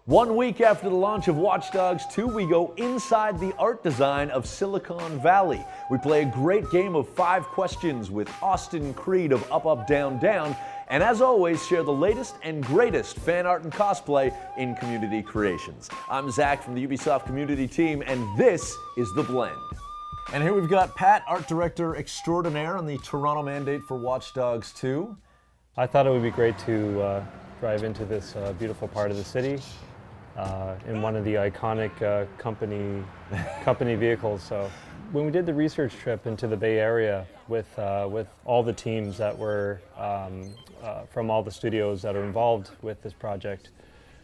1 week after the launch of Watch Dogs 2, we go inside the art design of Silicon Valley. We play a great game of 5 questions with Austin Creed of UpUpDownDown, and as always, share the latest and greatest fan art and cosplay in community creations. I'm Zach from the Ubisoft community team, and this is TheBlend. And here we've got Pat, art director extraordinaire on the Toronto mandate for Watch Dogs 2. I thought it would be great to drive into this beautiful part of the city in one of the iconic company vehicles. So when we did the research trip into the Bay Area with all the teams that were from all the studios that are involved with this project,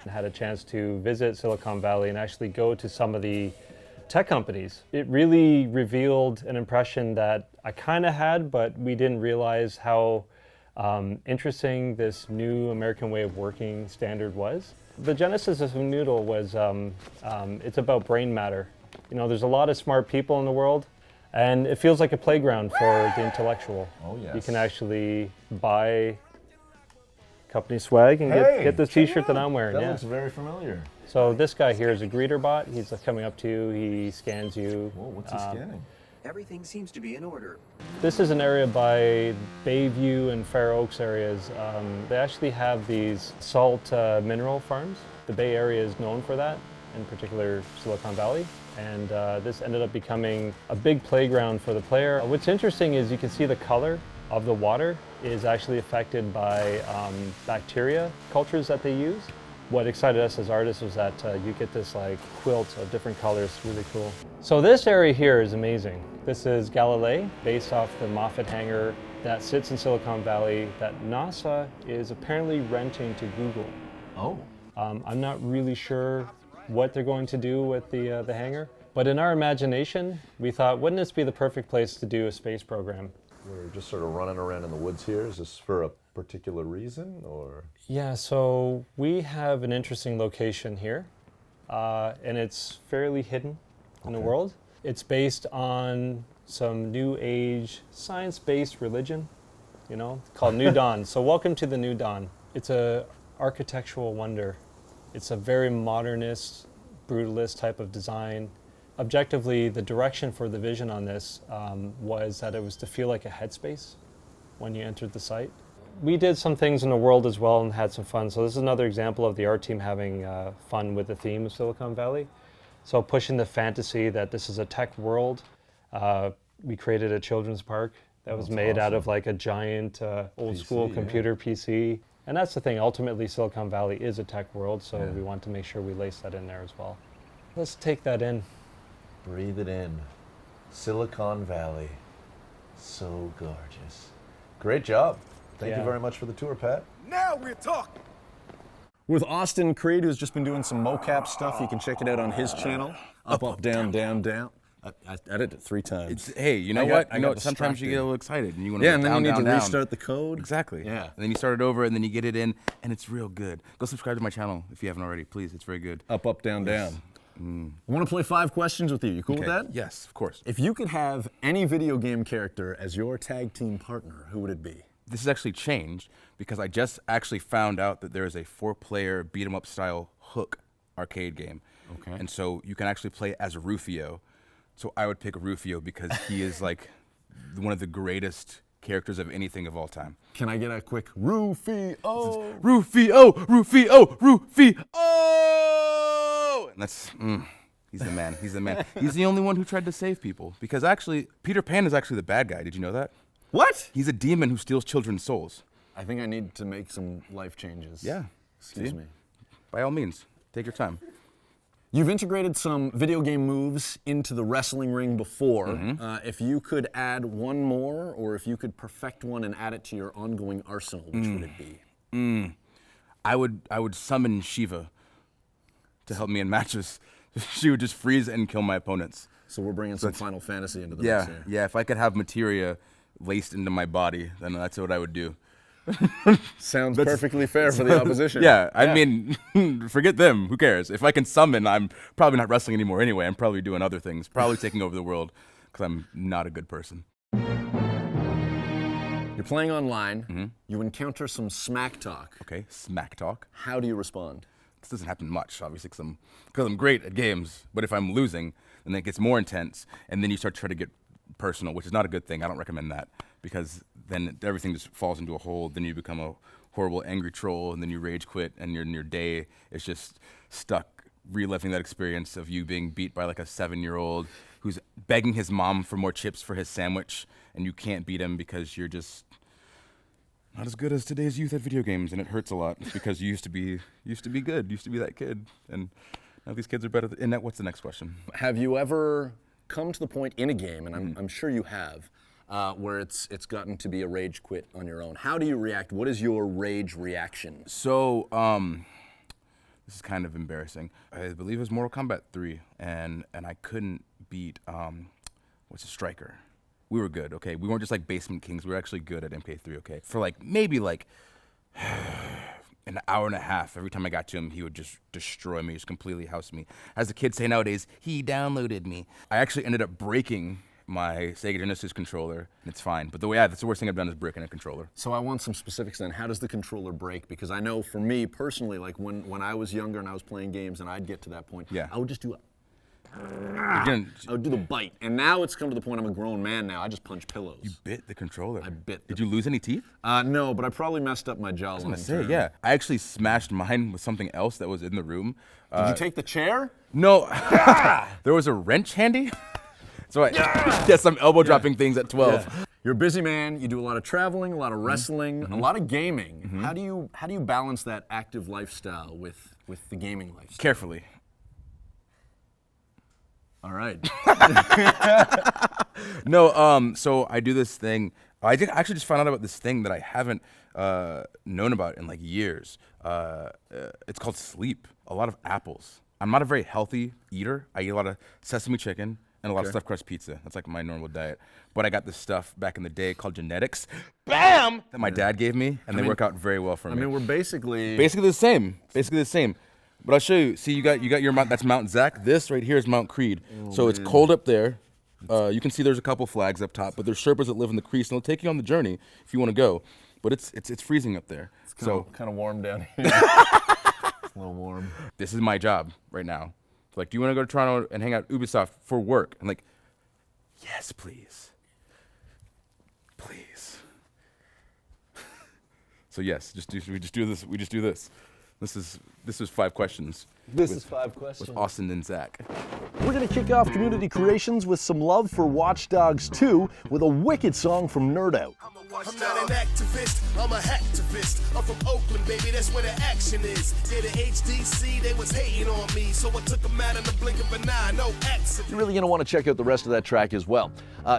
and had a chance to visit Silicon Valley and actually go to some of the tech companies, it really revealed an impression that I kind of had, but we didn't realize how interesting this new American way of working standard was. The genesis of Noodle was, it's about brain matter. You know, there's a lot of smart people in the world, and it feels like a playground for the intellectual. Oh, yes. You can actually buy company swag and get this t-shirt that I'm wearing. That looks very familiar. So this guy here is a greeter bot. He's coming up to you, he scans you. Whoa, what's he scanning? Everything seems to be in order. This is an area by Bayview and Fair Oaks areas. They actually have these salt mineral farms. The Bay Area is known for that, in particular Silicon Valley. And this ended up becoming a big playground for the player. What's interesting is you can see the color of the water is actually affected by bacteria cultures that they use. What excited us as artists was that you get this like quilt of different colors, really cool. So this area here is amazing. This is Galilei, based off the Moffett hangar that sits in Silicon Valley that NASA is apparently renting to Google. Oh. I'm not really sure what they're going to do with the hangar, but in our imagination, we thought, wouldn't this be the perfect place to do a space program? We're just sort of running around in the woods here. Is this for a particular reason, or? Yeah, so we have an interesting location here, and it's fairly hidden in the world. It's based on some new age science-based religion, you know, called New Dawn. So welcome to the New Dawn. It's a architectural wonder. It's a very modernist, brutalist type of design. Objectively, the direction for the vision on this was that it was to feel like a headspace when you entered the site. We did some things in the world as well and had some fun. So this is another example of the art team having fun with the theme of Silicon Valley. So pushing the fantasy that this is a tech world. We created a children's park that was made out of like a giant old school computer PC. And that's the thing, ultimately Silicon Valley is a tech world, so we want to make sure we lace that in there as well. Let's take that in. Breathe it in. Silicon Valley. So gorgeous. Great job. Thank you very much for the tour, Pat. Now we're talking. With Austin Creed, who's just been doing some mocap stuff. You can check it out on his channel. UpUpDownDown. I edited it 3 times. Hey, you know what? I know sometimes you get a little excited and you want to and then you need to restart the code. Exactly. Yeah. And then you start it over and then you get it in and it's real good. Go subscribe to my channel if you haven't already, please. It's very good. UpUpDownDown. Yes. I want to play 5 questions with you. You cool with that? Yes, of course. If you could have any video game character as your tag team partner, who would it be? This has actually changed because I just actually found out that there is a 4-player beat 'em up style Hook arcade game. Okay. And so you can actually play as Rufio. So I would pick Rufio because he is like one of the greatest characters of anything of all time. Can I get a quick Rufio? Rufio, Rufio, Rufio! And that's, he's the man, he's the man. He's the only one who tried to save people because actually, Peter Pan is actually the bad guy. Did you know that? What? He's a demon who steals children's souls. I think I need to make some life changes. Yeah. Excuse me. By all means, take your time. You've integrated some video game moves into the wrestling ring before. If you could add one more, or if you could perfect one and add it to your ongoing arsenal, which would it be? I would summon Shiva to help me in matches. She would just freeze and kill my opponents. So we're bringing some Final Fantasy into the mix here. Yeah, if I could have materia laced into my body, then that's what I would do. Sounds perfectly fair for the opposition. Yeah, I mean, forget them. Who cares? If I can summon, I'm probably not wrestling anymore anyway. I'm probably doing other things, probably taking over the world because I'm not a good person. You're playing online. You encounter some smack talk. Okay, smack talk. How do you respond? this doesn't happen much, obviously, because I'm great at games. But if I'm losing, then it gets more intense, and then you start trying to get personal, which is not a good thing. I don't recommend that, because then everything just falls into a hole. Then you become a horrible, angry troll, and then you rage quit, and your day is just stuck reliving that experience of you being beat by like a 7-year-old who's begging his mom for more chips for his sandwich, and you can't beat him because you're just not as good as today's youth at video games, and it hurts a lot because you used to be good, used to be that kid, and now these kids are better. And what's the next question? Have you ever come to the point in a game, and I'm sure you have, where it's gotten to be a rage quit on your own? How do you react? What is your rage reaction? So, this is kind of embarrassing. I believe it was Mortal Kombat 3, and I couldn't beat what's a striker. We were good, okay? We weren't just like basement kings. We were actually good at MK3, okay? For like maybe like an hour and a half, every time I got to him, he would just destroy me, just completely house me. As the kids say nowadays, he downloaded me. I actually ended up breaking my Sega Genesis controller, and it's fine. But that's the worst thing I've done is breaking a controller. So I want some specifics then. How does the controller break? Because I know for me personally, like when I was younger and I was playing games and I'd get to that point, I would just do I would do the bite. And now it's come to the point I'm a grown man now. I just punch pillows. You bit the controller. I bit. Did you lose any teeth? No, but I probably messed up my jawline. I was gonna say, yeah. I actually smashed mine with something else that was in the room. Did you take the chair? No. There was a wrench handy. So I get some elbow dropping things at 12. Yeah. You're a busy man. You do a lot of traveling, a lot of wrestling, a lot of gaming. How do you balance that active lifestyle with the gaming lifestyle? Carefully. All right. No, so I do this thing. I actually just found out about this thing that I haven't known about in like years. It's called sleep. A lot of apples. I'm not a very healthy eater. I eat a lot of sesame chicken and a lot of stuffed crust pizza. That's like my normal diet. But I got this stuff back in the day called genetics. Bam! That my dad gave me, and they work out very well for me. I mean, we're basically the same. Basically the same. But I'll show you. See, you got your Mount. That's Mount Zach. This right here is Mount Creed. So it's cold up there. You can see there's a couple flags up top, but there's Sherpas that live in the crease, and they'll take you on the journey if you want to go. But it's freezing up there. It's kind of warm down here. It's a little warm. This is my job right now. Like, do you want to go to Toronto and hang out at Ubisoft for work? I'm like, yes, please. Please. So yes, we just do this. We just do this. This is 5 questions. This is 5 questions. With Austin and Zach. We're going to kick off Community Creations with some love for Watch Dogs 2 with a wicked song from Nerd Out. I'm not an activist, I'm a hacktivist. I'm from Oakland, baby, that's where the action is. Yeah, the HDC, they was hating on me, so I took them out in the blink of an eye, no accident. You're really going to want to check out the rest of that track as well.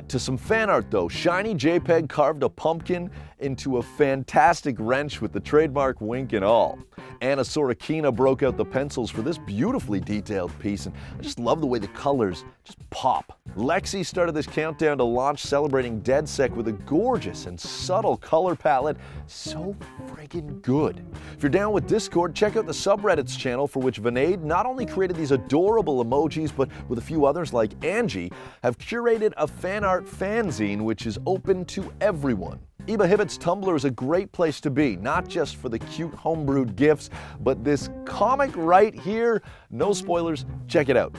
To some fan art though, Shiny JPEG carved a pumpkin into a fantastic wrench with the trademark wink and all. Anna Sorokina broke out the pencils for this beautifully detailed piece, and I just love the way the colors just pop. Lexi started this countdown to launch celebrating DeadSec with a gorgeous and subtle color palette. So friggin' good. If you're down with Discord, check out the subreddits channel, for which Vinade not only created these adorable emojis, but with a few others like Angie, have curated a fan art fanzine which is open to everyone. Iba Hibbit's Tumblr is a great place to be, not just for the cute homebrewed gifs, but this comic right here. No spoilers, check it out.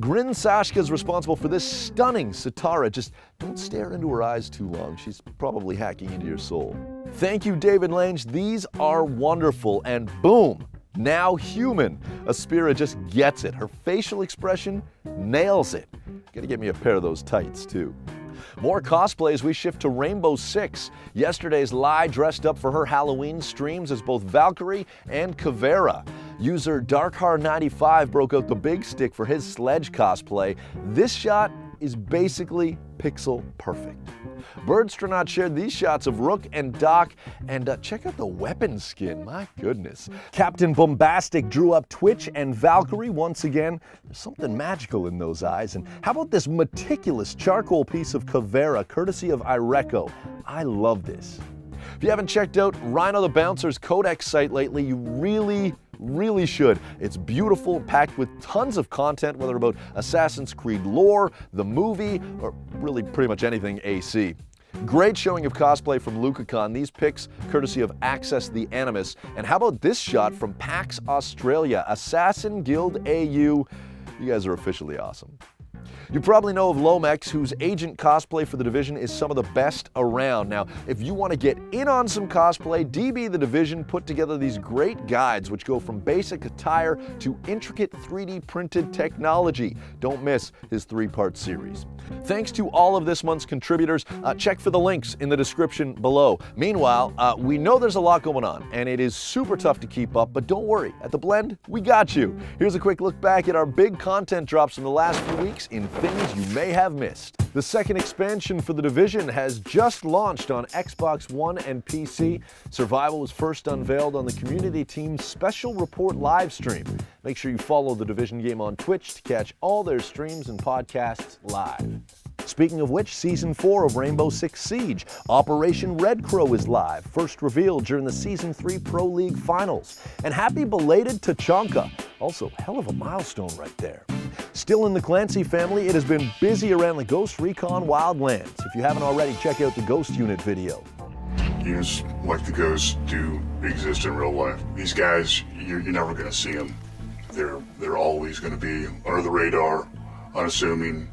Grin Sashka is responsible for this stunning Sitara. Just don't stare into her eyes too long. She's probably hacking into your soul. Thank you, David Lange. These are wonderful. And boom, now human. Aspira just gets it. Her facial expression nails it. Gotta get me a pair of those tights, too. More cosplays, we shift to Rainbow Six. Yesterday's Lai dressed up for her Halloween streams as both Valkyrie and Kavera. User Darkhar95 broke out the big stick for his Sledge cosplay. This shot is basically pixel perfect. Birdstronaut shared these shots of Rook and Doc, and check out the weapon skin, my goodness. Captain Bombastic drew up Twitch and Valkyrie once again. There's something magical in those eyes. And how about this meticulous charcoal piece of Kavera, courtesy of Ireco? I love this. If you haven't checked out Rhino the Bouncer's Codex site lately, you really should. It's beautiful, packed with tons of content, whether about Assassin's Creed lore, the movie, or really pretty much anything AC. Great showing of cosplay from LucaCon. These pics courtesy of Access the Animus. And how about this shot from PAX Australia? Assassin Guild AU. You guys are officially awesome. You probably know of Lomex, whose agent cosplay for The Division is some of the best around. Now, if you want to get in on some cosplay, DB The Division put together these great guides which go from basic attire to intricate 3D printed technology. Don't miss his 3-part series. Thanks to all of this month's contributors. Check for the links in the description below. Meanwhile, we know there's a lot going on, and it is super tough to keep up, but don't worry. At TheBlend, we got you. Here's a quick look back at our big content drops from the last few weeks in things you may have missed. The second expansion for The Division has just launched on Xbox One and PC. Survival was first unveiled on the community team's special report live stream. Make sure you follow The Division game on Twitch to catch all their streams and podcasts live. Speaking of which, Season 4 of Rainbow Six Siege, Operation Red Crow is live, first revealed during the Season 3 Pro League Finals. And happy belated Tachanka. Also, hell of a milestone right there. Still in the Clancy family, it has been busy around the Ghost Recon Wildlands. If you haven't already, check out the Ghost Unit video. Units like the Ghosts do exist in real life. These guys, you're never going to see them. They're always going to be under the radar, unassuming,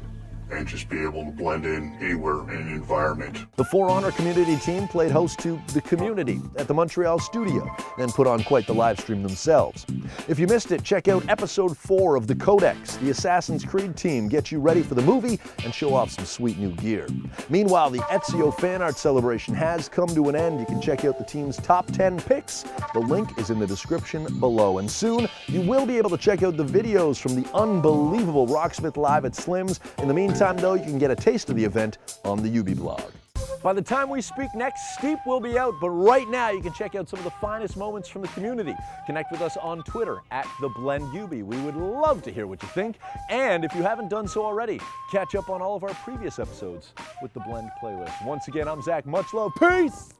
and just be able to blend in anywhere in an environment. The For Honor community team played host to The Community at the Montreal studio, then put on quite the live stream themselves. If you missed it, check out episode 4 of The Codex. The Assassin's Creed team gets you ready for the movie and show off some sweet new gear. Meanwhile, the Ezio fan art celebration has come to an end. You can check out the team's top 10 picks. The link is in the description below. And soon, you will be able to check out the videos from the unbelievable Rocksmith Live at Slim's. In the meantime, though, you can get a taste of the event on the Ubi blog. By the time we speak next, Steep will be out, but right now you can check out some of the finest moments from the community. Connect with us on Twitter at TheBlendUbi. We would love to hear what you think. And if you haven't done so already, catch up on all of our previous episodes with the Blend playlist. Once again, I'm Zach. Much love. Peace!